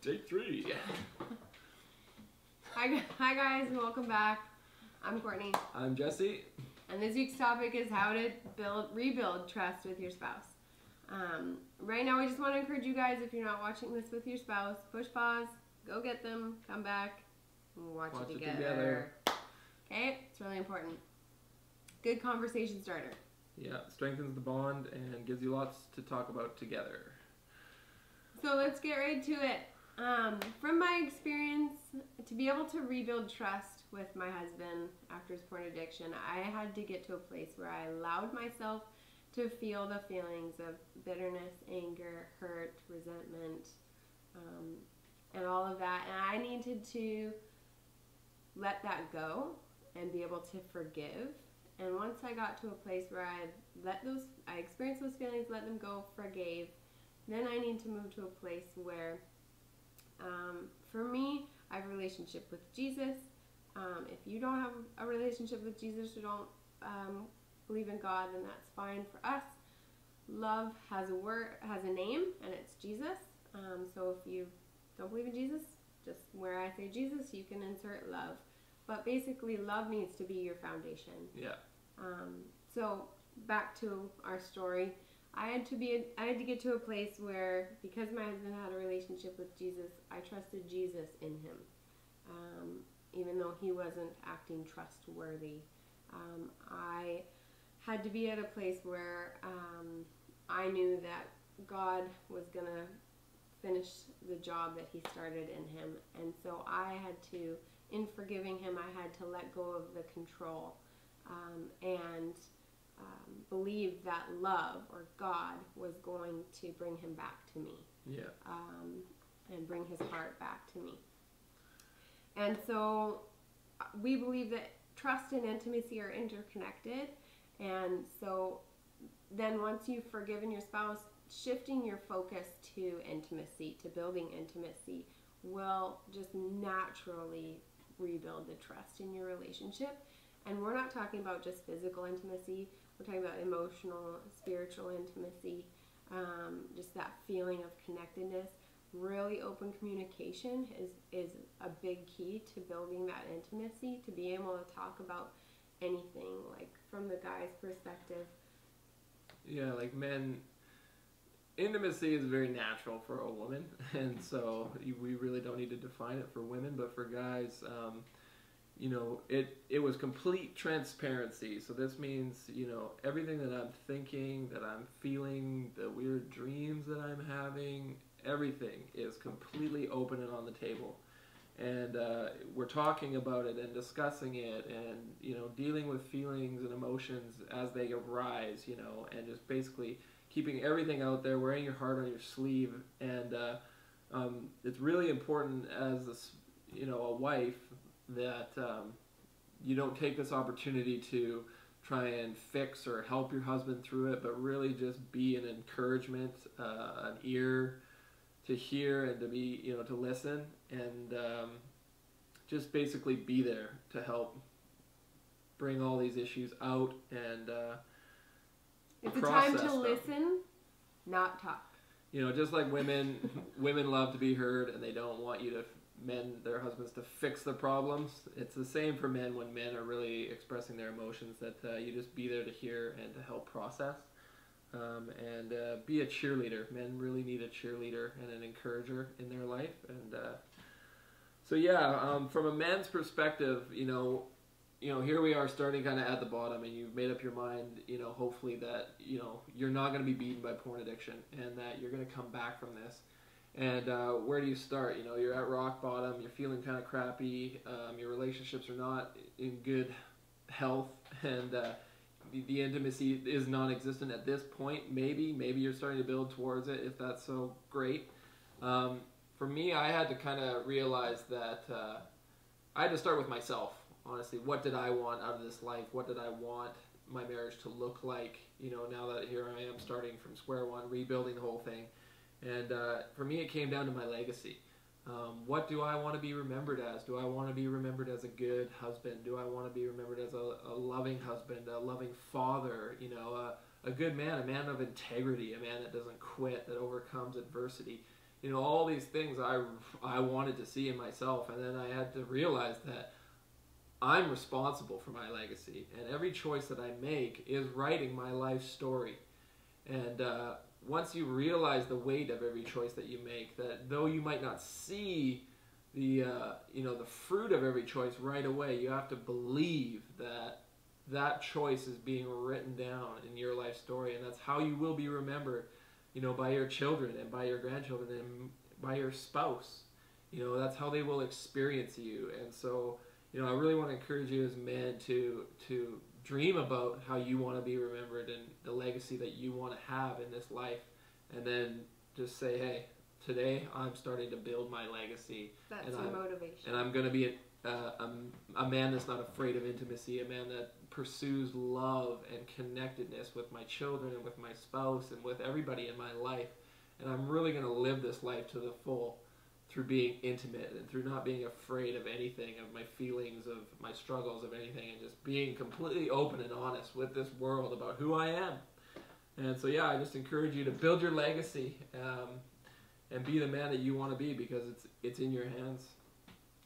Take 3. Hi guys, and welcome back. I'm Courtney. I'm Jesse. And this week's topic is how to rebuild trust with your spouse. Right now, we just want to encourage you guys, if you're not watching this with your spouse, push pause, go get them, come back, and watch it together. Okay? It's really important. Good conversation starter. Yeah, strengthens the bond and gives you lots to talk about together. So let's get right to it. From my experience, to be able to rebuild trust with my husband after his porn addiction, I had to get to a place where I allowed myself to feel the feelings of bitterness, anger, hurt, resentment, and all of that. And I needed to let that go and be able to forgive. And once I got to a place where I experienced those feelings, let them go, forgave, then I need to move to a place where, for me, I have a relationship with Jesus. If you don't have a relationship with Jesus or don't believe in God, then that's fine for us. Love has a name, and it's Jesus. So if you don't believe in Jesus, just where I say Jesus, you can insert love. But basically, love needs to be your foundation. Yeah. So back to our story. I had to get to a place where, because my husband had a relationship with Jesus, I trusted Jesus in him, even though he wasn't acting trustworthy. I had to be at a place where I knew that God was going to finish the job that he started in him, and so I had to, in forgiving him, I had to let go of the control and believe that love or God was going to bring him back to me. Yeah. And bring his heart back to me. And so we believe that trust and intimacy are interconnected. And so then once you've forgiven your spouse, shifting your focus to intimacy, to building intimacy, will just naturally rebuild the trust in your relationship. And we're not talking about just physical intimacy. We're talking about emotional, spiritual intimacy, just that feeling of connectedness. Really open communication is a big key to building that intimacy, to be able to talk about anything, like from the guy's perspective. Yeah, like men, intimacy is very natural for a woman, and so we really don't need to define it for women, but for guys, you know, it was complete transparency. So this means, you know, everything that I'm thinking, that I'm feeling, the weird dreams that I'm having, everything is completely open and on the table. And we're talking about it and discussing it and, you know, dealing with feelings and emotions as they arise, you know, and just basically keeping everything out there, wearing your heart on your sleeve. And it's really important as this, you know, a wife, that you don't take this opportunity to try and fix or help your husband through it, but really just be an encouragement, an ear to hear and to be, you know, to listen, and just basically be there to help bring all these issues out and it's a time to listen, not talk. You know, just like women love to be heard, and they don't want you to their husbands to fix their problems. It's the same for men when men are really expressing their emotions, that you just be there to hear and to help process, and be a cheerleader. Men really need a cheerleader and an encourager in their life. And so yeah, from a man's perspective, you know, here we are starting kind of at the bottom, and you've made up your mind, you know, hopefully that, you know, you're not going to be beaten by porn addiction, and that you're going to come back from this. And where do you start? You know, you're at rock bottom, you're feeling kind of crappy, your relationships are not in good health, and the intimacy is non-existent at this point. Maybe you're starting to build towards it, if that's so great. For me, I had to kind of realize that I had to start with myself, honestly. What did I want out of this life? What did I want my marriage to look like? You know, now that here I am starting from square one, rebuilding the whole thing. And for me, it came down to my legacy. What do I want to be remembered as? Do I want to be remembered as a good husband? Do I want to be remembered as a loving husband, a loving father, you know, a good man, a man of integrity, a man that doesn't quit, that overcomes adversity? all these things I wanted to see in myself. And then I had to realize that I'm responsible for my legacy, and every choice that I make is writing my life story. And once you realize the weight of every choice that you make, that though you might not see the the fruit of every choice right away, you have to believe that that choice is being written down in your life story, and that's how you will be remembered, by your children and by your grandchildren and by your spouse. That's how they will experience you. And so, I really want to encourage you as men to dream about how you want to be remembered and the legacy that you want to have in this life, and then just say, hey, today I'm starting to build my legacy. That's your motivation. And I'm going to be a man that's not afraid of intimacy, a man that pursues love and connectedness with my children and with my spouse and with everybody in my life. And I'm really going to live this life to the full through being intimate and through not being afraid of anything, of my feelings, of my struggles, of anything, and just being completely open and honest with this world about who I am. And so, I just encourage you to build your legacy and be the man that you want to be, because it's in your hands.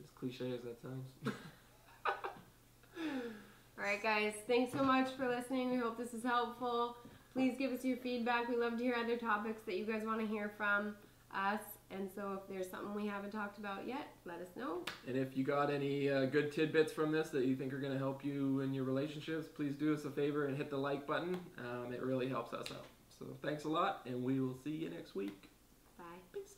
As cliche as that sounds. All right, guys. Thanks so much for listening. We hope this is helpful. Please give us your feedback. We love to hear other topics that you guys want to hear from us. And so if there's something we haven't talked about yet, let us know. And if you got any good tidbits from this that you think are going to help you in your relationships, please do us a favor and hit the like button. It really helps us out. So thanks a lot, and we will see you next week. Bye. Peace.